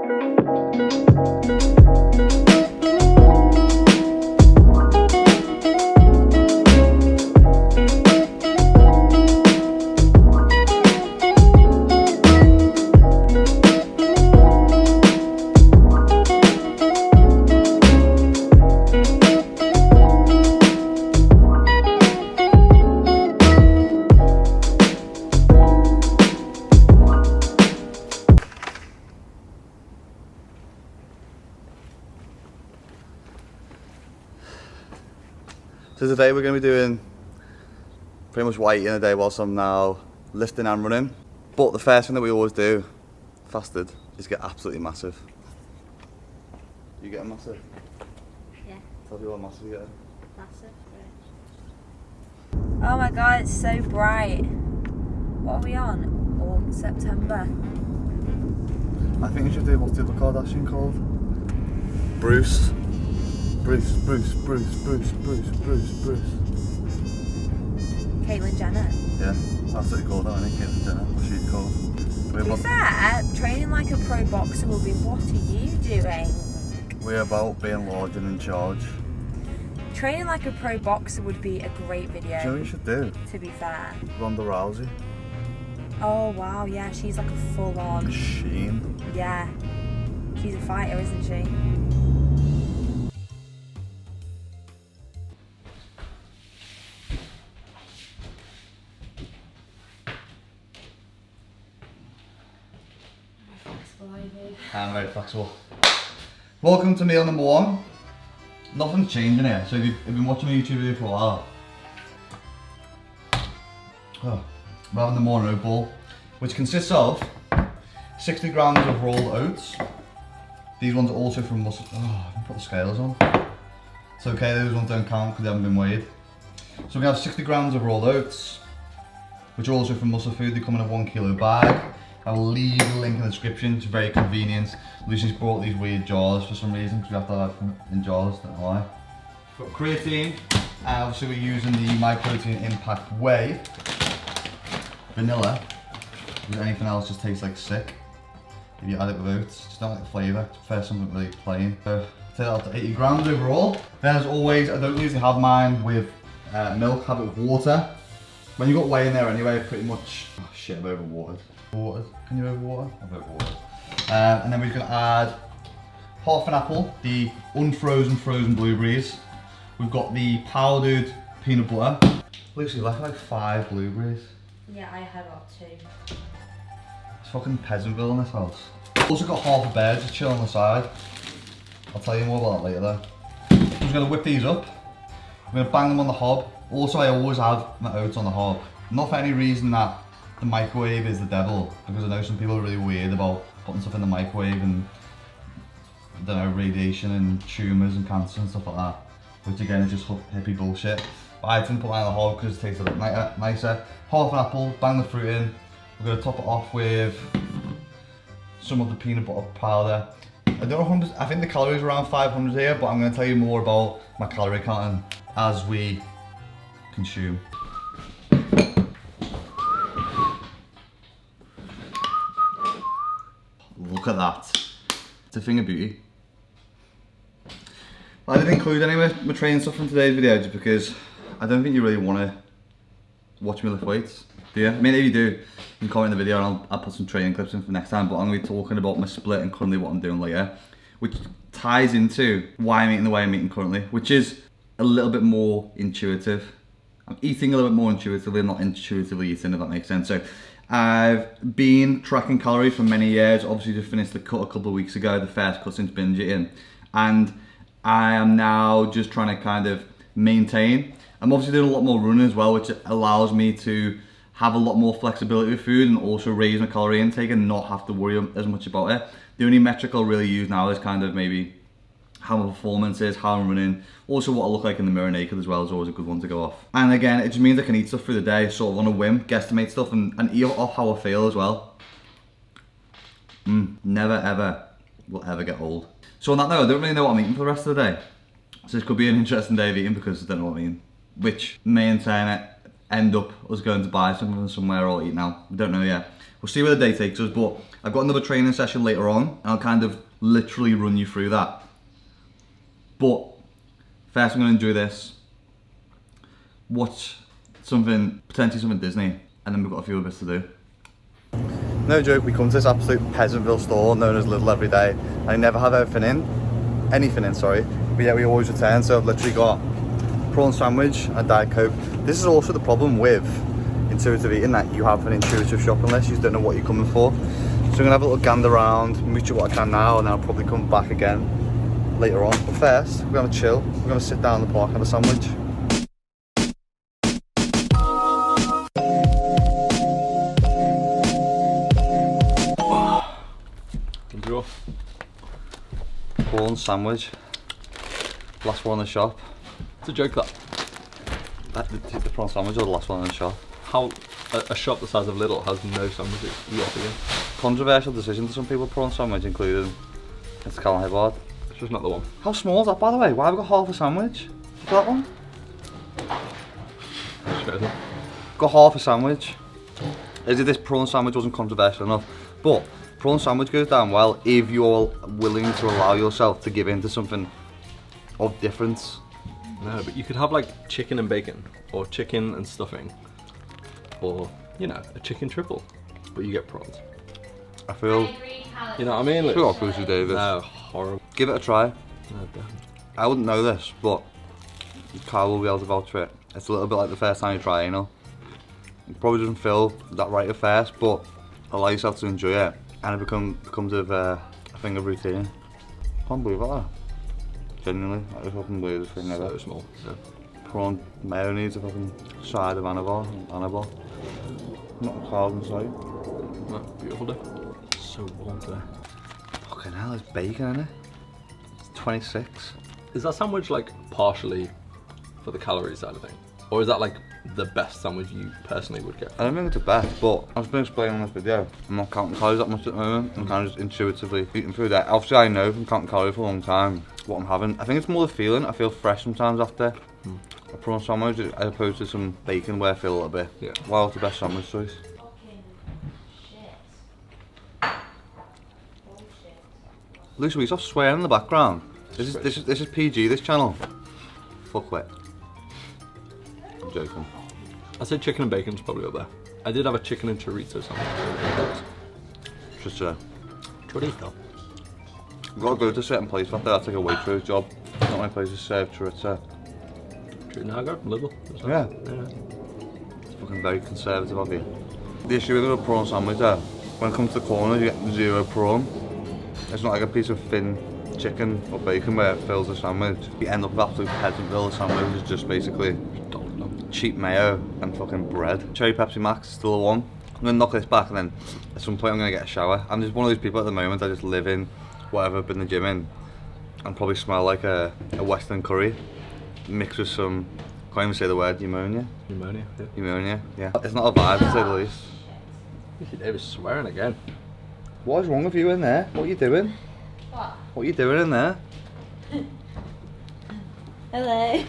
So today we're going to be doing pretty much weight in a day whilst I'm now lifting and running. But the first thing that we always do, fasted, is get absolutely massive. You getting massive? Yeah. Tell me what massive you getting. Massive. Oh my god, it's so bright. What are we on? August, September. I think you should do, what's the other Kardashian called? Bruce. Bruce. Caitlyn Jenner. Yeah, that's what you call that, I think, Caitlyn Jenner. What's she called? To be fair, training like a pro boxer will be, what are you doing? We're about being large and in charge. Training like a pro boxer would be a great video. Do you know what you should do? To be fair. Ronda Rousey. Oh wow, yeah, she's like a full-on machine. Yeah. She's a fighter, isn't she? I'm very flexible. Welcome to meal number one. Nothing's changing here. So if you've been watching my YouTube video for a while, we're having the morning oat bowl, which consists of 60 grams of rolled oats. These ones are also from Muscle. Oh, I can put the scales on. It's okay, those ones don't count because they haven't been weighed. So we have 60 grams of rolled oats, which are also from Muscle Food. They come in a 1 kilo bag. I will leave the link in the description. It's very convenient. Lucy's brought these weird jars for some reason because we have to have them in jars, don't know why. Got creatine, and obviously we're using the My Protein Impact Whey. Vanilla, because anything else just tastes like sick if you add it with oats. Just don't like the flavour, I prefer something really plain. So take that up to 80 grams overall. Then as always, I don't usually have mine with milk, have it with water. When you've got whey in there anyway, pretty much, oh shit, I've overwatered. Can you overwater? I've overwatered. And then we're going to add half an apple, the unfrozen frozen blueberries. We've got the powdered peanut butter. Lucy, like 5 blueberries. Yeah, I had about 2. It's fucking Peasantville in this house. Also got half a bear just chill on the side. I'll tell you more about that later though. I'm just going to whip these up. I'm going to bang them on the hob. Also, I always have my oats on the hob. Not for any reason that the microwave is the devil, because I know some people are really weird about putting stuff in the microwave and, I don't know, radiation and tumours and cancer and stuff like that. Which again is just hippie bullshit. But I tend to put mine on the hob because it tastes a bit nicer. Half an apple, bang the fruit in. We're going to top it off with some of the peanut butter powder. I don't know, I think the calories are around 500 here, but I'm going to tell you more about my calorie counting as we consume. Look at that. It's a thing of beauty. I didn't include any of my training stuff from today's video just because I don't think you really want to watch me lift weights, do you? I mean, if you do, you can comment in the video and I'll put some training clips in for next time, but I'm going to be talking about my split and currently what I'm doing later, which ties into why I'm eating the way I'm eating currently, which is a little bit more intuitive. I'm eating a little bit more intuitively, not intuitively eating, if that makes sense. So I've been tracking calories for many years. Obviously just finished the cut a couple of weeks ago, the first cut since binge eating. And I am now just trying to kind of maintain. I'm obviously doing a lot more running as well, which allows me to have a lot more flexibility with food and also raise my calorie intake and not have to worry as much about it. The only metric I'll really use now is kind of maybe how my performance is, how I'm running. Also what I look like in the mirror naked as well is always a good one to go off. And again, it just means I can eat stuff through the day, sort of on a whim, guesstimate stuff and eat off how I feel as well. Never ever will ever get old. So on that note, I don't really know what I'm eating for the rest of the day. So this could be an interesting day of eating because I don't know what I'm eating. Which may in turn end up us going to buy something somewhere or eat out. We don't know yet. We'll see where the day takes us, but I've got another training session later on, and I'll kind of literally run you through that. But first I'm going to enjoy this, watch something, potentially something Disney, and then we've got a few other bits to do. No joke, we come to this absolute Peasantville store known as Lidl every day, and I never have anything in, sorry, but yet we always return. So I've literally got prawn sandwich and Diet Coke. This is also the problem with intuitive eating, that you have an intuitive shopping list, you just don't know what you're coming for. So I'm gonna have a little gander around, mooch at what I can now, and then I'll probably come back again later on. But first, we're gonna chill, we're gonna sit down in the park and have a sandwich. Prawn sandwich, last one in the shop. It's a joke that. The prawn sandwich or the last one in the shop? How a shop the size of Lidl has no sandwiches? Controversial decision to some people, prawn sandwich included. It's Callan Hibbard. It's just not the one. How small is that, by the way? Why have we got half a sandwich? Look at that one. Got half a sandwich. As if this prawn sandwich wasn't controversial enough. But prawn sandwich goes down well if you're willing to allow yourself to give in to something of difference. No, but you could have like chicken and bacon, or chicken and stuffing, or, you know, a chicken triple, but you get prawns. I feel, you know what I mean? I feel like Brucey Davis. No, horrible. Give it a try. No, definitely. I wouldn't know this, but Carl will be able to vouch for it. It's a little bit like the first time you try, you know. It probably doesn't feel that right at first, but allow yourself to enjoy it, and it becomes a thing of routine. Can't believe that. Genuinely, I just fucking believe this thing ever. So small. Yeah. Prawn mayo needs a fucking side of Annabelle. Not a cloud inside. No, beautiful day. So warm today. Fucking hell, there's bacon in it. It's 26. Is that sandwich like partially for the calorie side of thing? Or is that like the best sandwich you personally would get? I don't think it's the best, but I've been explaining on this video. I'm not counting calories that much at the moment. I'm kind of just intuitively eating through that. Obviously I know from counting calories for a long time what I'm having. I think it's more the feeling. I feel fresh sometimes after a prawn sandwich as opposed to some bacon where I feel a little bit. Yeah. Well, it's the best sandwich choice. Lucy, will you stop swearing in the background? This is PG, this channel. Fuck wet. I'm joking. I said chicken and bacon's probably up there. I did have a chicken and chorizo sandwich. Just Chorizo. I've got to go to a certain place after that's like a waitress job. Not many places serve chorizo. Now I got from Lidl. Yeah. It's fucking very conservative of you. The issue with a prawn sandwich there, when it comes to the corners you get zero prawn. It's not like a piece of thin chicken or bacon where it fills the sandwich. You end up with absolute Peasantville. The sandwich is just basically cheap mayo and fucking bread. Cherry Pepsi Max is still the one. I'm gonna knock this back and then at some point I'm gonna get a shower. I'm just one of those people at the moment, I just live in whatever I've been in the gym in and probably smell like a western curry mixed with some, can't even say the word, pneumonia. Pneumonia, yeah. Pneumonia, yeah. It's not a vibe to say the least. David's swearing again. What is wrong with you in there? What are you doing? What? What are you doing in there? Hello.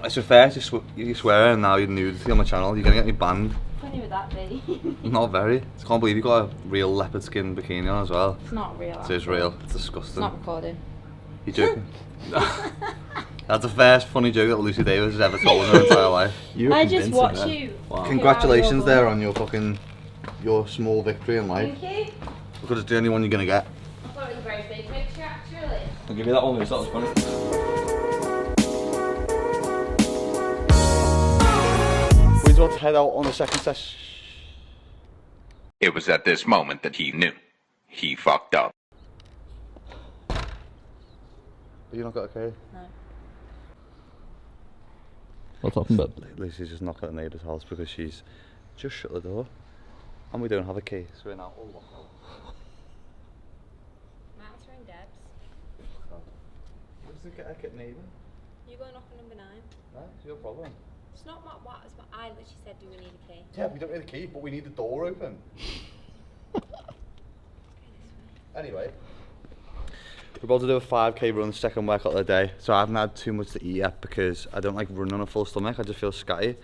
It's fair, you swear and now you're nudity on my channel, you're gonna get me banned. Funny would that be? Not very. I can't believe you got a real leopard skin bikini on as well. It's not real. It is real, it's disgusting. It's not recording. You're joking? That's the first funny joke that Lucy Davis has ever told in her entire life. I just watch you. Wow. Congratulations there on your small victory in life. Thank you. Because it's the only one you're gonna get. I thought it was a very big picture actually. I'll give you that one because that was funny. We're about to head out on the second session. It was at this moment that he knew. He fucked up. Are you not got a key? No. What's up in bed? Lucy's just knocked at the neighbour's house because she's just shut the door. And we don't have a key, so we're now all locked out. Matt's ring Debs. Let's get a neighbour. You go knock on number 9. No, it's your problem. It's not what I literally said, do we need a key? Yeah, we don't need a key, but we need the door open. Anyway, We're about to do a 5k run, the second workout of the day. So I haven't had too much to eat yet because I don't like running on a full stomach. I just feel scatty.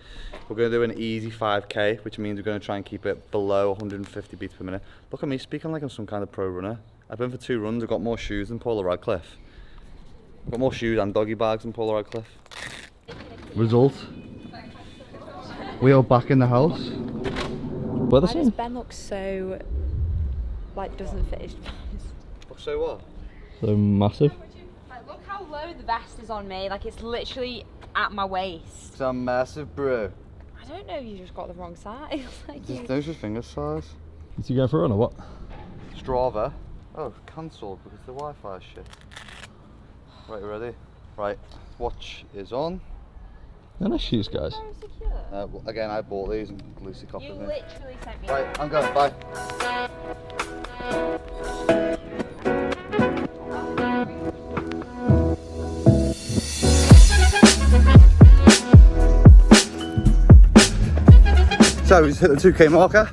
We're going to do an easy 5k, which means we're going to try and keep it below 150 beats per minute. Look at me speaking like I'm some kind of pro runner. I've been for 2 runs. I've got more shoes than Paula Radcliffe. I've got more shoes and doggy bags than Paula Radcliffe. Result. We are back in the house. Where the Why does Ben look so, like, doesn't fit his face? So what? So massive. Like, look how low the vest is on me. Like, it's literally at my waist. It's a massive, bro. I don't know, you just got the wrong size. Like, Those are finger size. Is he going for a run or what? Strava. Oh, cancelled because the Wi-Fi is shit. Right, we're ready? Right, watch is on. They're nice shoes, guys. so secure. Well, again, I bought these and Lucy copied You me. literally sent me. Right, I'm going, bye. So we just hit the 2k marker.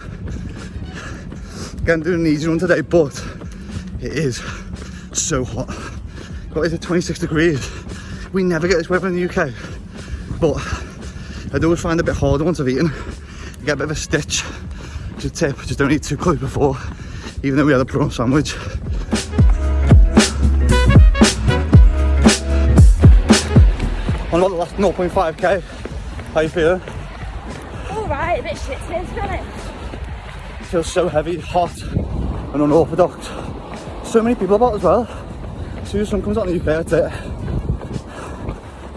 Again, doing an easy run today, but it is so hot. Got it to 26 degrees. We never get this weather in the UK, but I do always find it a bit harder once I've eaten. I get a bit of a stitch. Just a tip, just don't eat too close before, even though we had a prawn sandwich. On about the last 0.5k. How you feeling? Alright, a bit shit today, to be honest. It feels so heavy, hot, and unorthodox. So many people about as well. As soon as the sun comes out in the UK, that's it.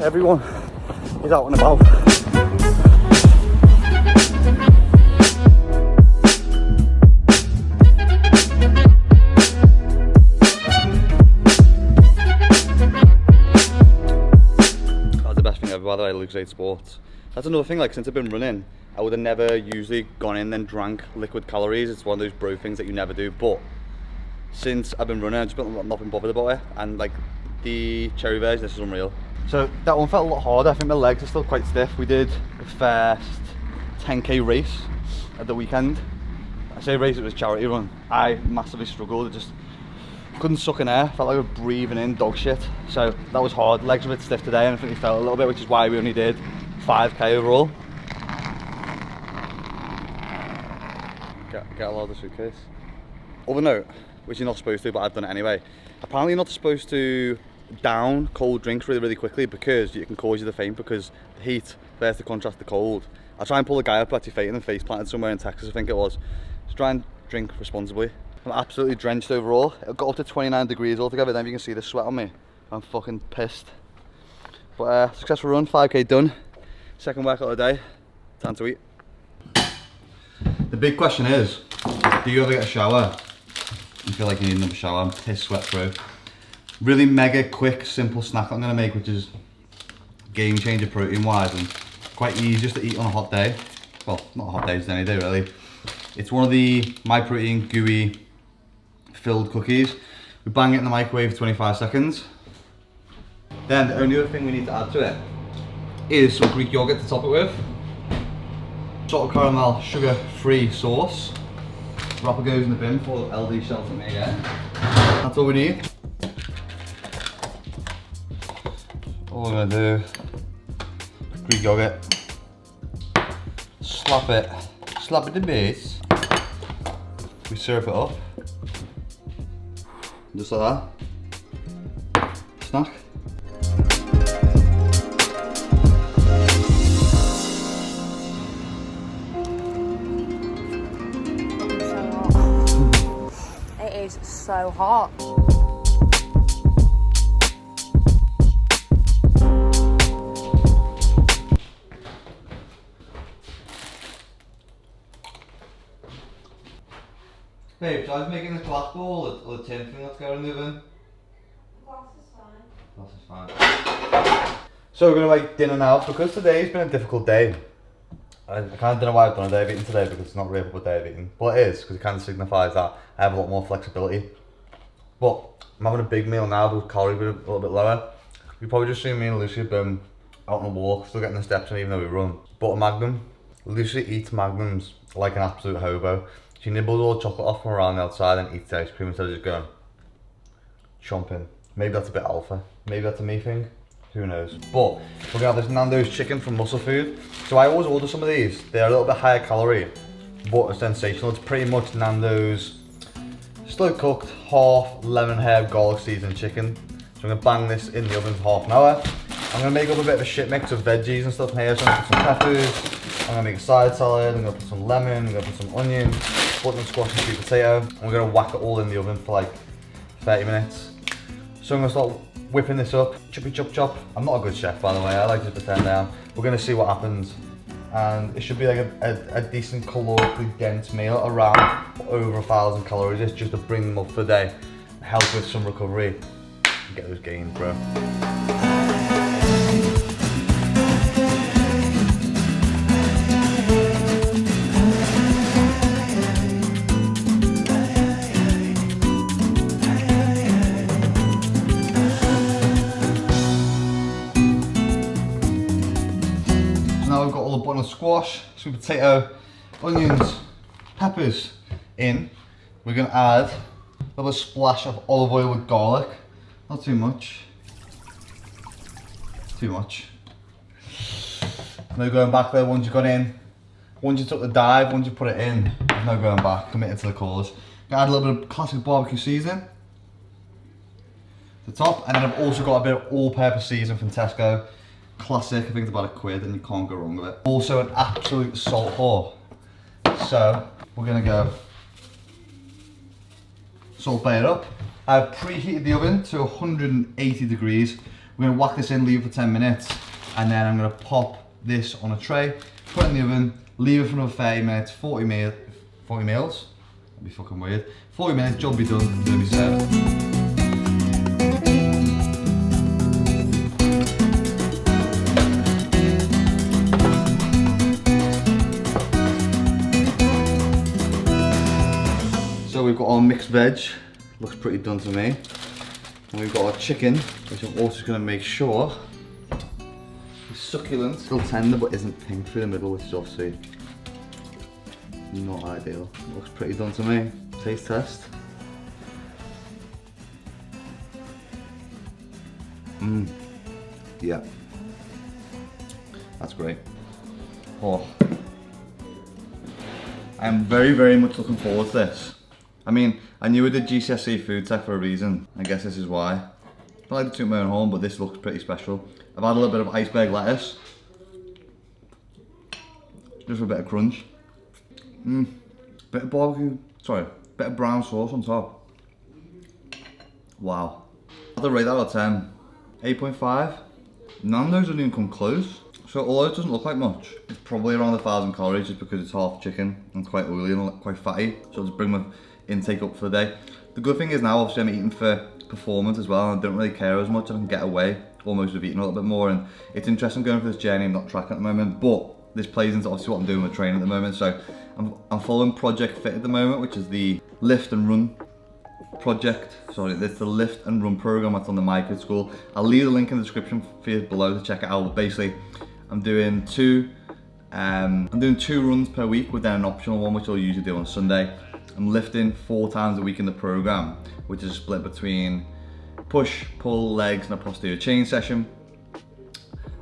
Everyone is out and about. That's the best thing ever, by the way, Lucozade Sports. That's another thing, like, since I've been running, I would have never usually gone in and drank liquid calories. It's one of those bro things that you never do, but since I've been running, I've just not been bothered about it, and like the cherry version, this is unreal. So that one felt a lot harder. I think my legs are still quite stiff. We did the first 10k race at the weekend. I say race, it was a charity run. I massively struggled. I just couldn't suck in air. Felt like I was breathing in dog shit. So that was hard. Legs were a bit stiff today, and I think they felt a little bit, which is why we only did 5k overall. Get a lot of the suitcase. Other note, which you're not supposed to, but I've done it anyway. Apparently you're not supposed to down cold drinks really quickly because it can cause you to faint, because the heat there's to contrast the cold. I'll try and pull a guy up actually fainting and face planted somewhere in Texas, I think it was. Just try and drink responsibly. I'm absolutely drenched overall. It got up to 29 degrees altogether, then you can see the sweat on me. I'm fucking pissed. But successful run, 5k done. Second workout of the day, time to eat. The big question is, do you ever get a shower? You feel like you need another shower? I'm pissed sweat through. Really mega quick, simple snack I'm gonna make, which is game changer protein wise and quite easy just to eat on a hot day. Well, not a hot day, just any day really. It's one of the My Protein gooey filled cookies. We bang it in the microwave for 25 seconds. Then the only other thing we need to add to it is some Greek yogurt to top it with. Salt caramel sugar-free sauce. Wrapper goes in the bin for LD shouting me again. That's all we need. All we're gonna do, Greek yogurt, slap it to the base. We syrup it up, just like that. Snack. It is so hot. Babe, so I was making this glass bowl or the tin thing that's going in the oven. Glass is fine. Glass is fine. So we're going to make dinner now, because today's been a difficult day. I kind of don't know why I've done a day of eating today, because it's not really a good day of eating. But it is, because it kind of signifies that I have a lot more flexibility. But I'm having a big meal now, but calories are a little bit lower. You've probably just seen me and Lucy have been out on a walk, still getting the steps in even though we run. Bought a Magnum. Lucy eats Magnums like an absolute hobo. She nibbles all the chocolate off from around the outside and eats the ice cream instead of just going. chomping. Maybe that's a bit alpha. Maybe that's a me thing. Who knows? But we're gonna have this Nando's chicken from Muscle Food. So I always order some of these. They're a little bit higher calorie, but sensational. It's pretty much Nando's slow cooked, half lemon herb garlic seasoned chicken. So I'm gonna bang this in the oven for half an hour. I'm gonna make up a bit of a shit mix of veggies and stuff in here. So I'm gonna put some peppers, I'm gonna make a side salad, I'm gonna put some lemon, I'm gonna put some onion, button squash and sweet potato. And we're gonna whack it all in the oven for like 30 minutes. So I'm gonna start whipping this up, choppy chop chop. I'm not a good chef, by the way, I like to pretend I am. We're gonna see what happens. And it should be like a decent calorically dense meal, around over 1,000 calories. It's just to bring them up for the day, help with some recovery, and get those gains, bro. Now we've got all the button squash, sweet potato, onions, peppers in. We're gonna add a little splash of olive oil with garlic. Not too much. Too much. No going back there once you got in. Once you took the dive, once you put it in, there's no going back. Committed to the cause. Gonna add a little bit of classic barbecue seasoning to the top, and then I've also got a bit of all-purpose seasoning from Tesco. Classic, I think it's about £1 and you can't go wrong with it. Also an absolute salt whore. So we're gonna go salt bay it up. I've preheated the oven to 180 degrees. We're gonna whack this in, leave it for 10 minutes, and then I'm gonna pop this on a tray, put it in the oven, leave it for another 30 minutes, 40 meals. That'd be fucking weird. 40 minutes, job be done, it's gonna be served. So we've got our mixed veg, looks pretty done to me. And we've got our chicken, which I'm also going to make sure is succulent, still tender but isn't pink through the middle, which is obviously not ideal. Looks pretty done to me. Taste test. Yeah. That's great. Oh. I am very, very much looking forward to this. I mean, I knew I did GCSE food tech for a reason. I guess this is why. I like to toot my own home, but this looks pretty special. I've had a little bit of iceberg lettuce. Just for a bit of crunch. Bit of barbecue, sorry, bit of brown sauce on top. Wow. I'd rate that out of 10. 8.5. Nando's doesn't even come close. So although it doesn't look like much, it's probably around 1,000 calories just because it's half chicken and quite oily and quite fatty. So just bring my intake up for the day. The good thing is now obviously I'm eating for performance as well, and I don't really care as much. I can get away almost with eating a little bit more, and it's interesting going for this journey. I'm not tracking at the moment, but this plays into obviously what I'm doing with training at the moment. So I'm following Project Fit at the moment, which is the lift and run project. Sorry, it's the lift and run program that's on the My Kid School. I'll leave the link in the description for you below to check it out. But basically, I'm doing two runs per week with then an optional one, which I'll usually do on Sunday. I'm lifting 4 times a week in the program, which is split between push, pull, legs, and a posterior chain session.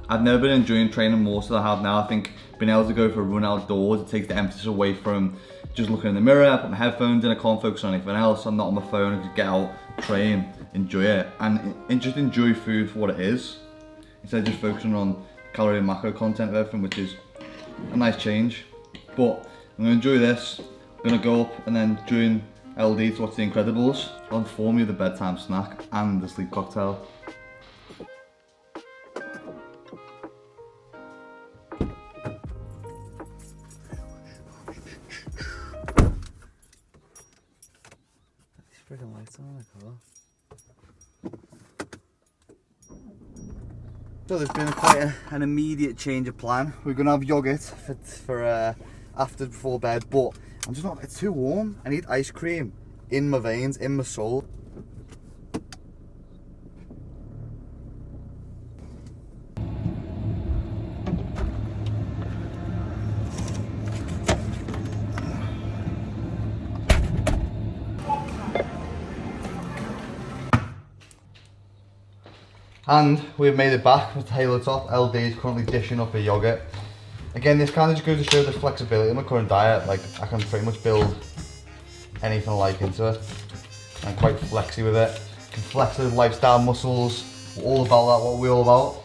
I've never been enjoying training more so than I have now. I think being able to go for a run outdoors, it takes the emphasis away from just looking in the mirror. I put my headphones in, I can't focus on anything else. I'm not on my phone, I just get out, train, enjoy it, and just enjoy food for what it is, instead of just focusing on calorie and macro content of everything, which is a nice change. But I'm gonna enjoy this. I'm gonna go up and then during LD to watch The Incredibles. I'll inform you of the bedtime snack and the sleep cocktail. These freaking lights on the car. So there's been quite an immediate change of plan. We're gonna have yogurt for after before bed, but I'm just not, it's too warm. I need ice cream in my veins, in my soul. And we've made it back with Halo Top. LD is currently dishing up a yogurt. Again, this kind of just goes to show the flexibility of my current diet. Like, I can pretty much build anything I like into it. I'm quite flexy with it. Can flex those lifestyle muscles. We're all about that. What are we all about?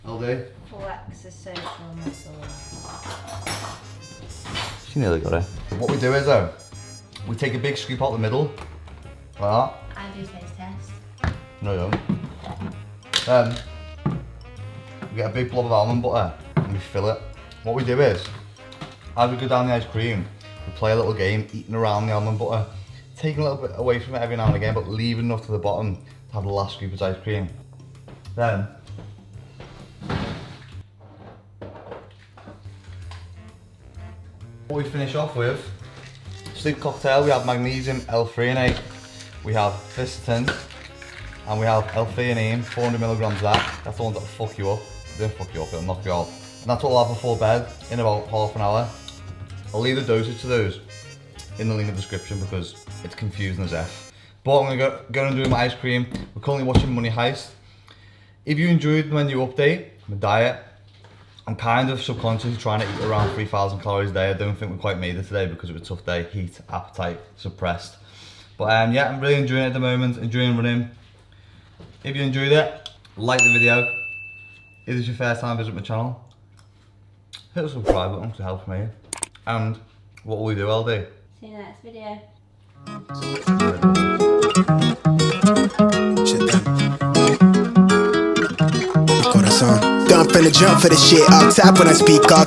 LD? Flex the social muscles. She nearly got it. What we do is though, we take a big scoop out the middle. Like that. I do taste test. No, you don't. Then, we get a big blob of almond butter and we fill it. What we do is, as we go down the ice cream, we play a little game, eating around the almond butter, taking a little bit away from it every now and again, but leaving enough to the bottom to have the last scoop of ice cream. Then, what we finish off with, sleep cocktail. We have Magnesium Threonate, we have Fisetin, and we have theanine, 400 milligrams of that. That's the one that'll fuck you up. It won't fuck you up, it'll knock you out. And that's what we'll have before bed in about half an hour. I'll leave the dosage to those in the link in the description because it's confusing as F. But I'm gonna go and do my ice cream. We're currently watching Money Heist. If you enjoyed my new update, my diet, I'm kind of subconsciously trying to eat around 3,000 calories a day. I don't think we quite made it today because it was a tough day. Heat, appetite, suppressed. But yeah, I'm really enjoying it at the moment, enjoying running. If you enjoyed it, like the video. If this is your first time visiting my channel, hit the subscribe button to help me. And what will we do, LD? See you in the next video. Corazón. Don't finna jump for the shit. Up top when I speak, all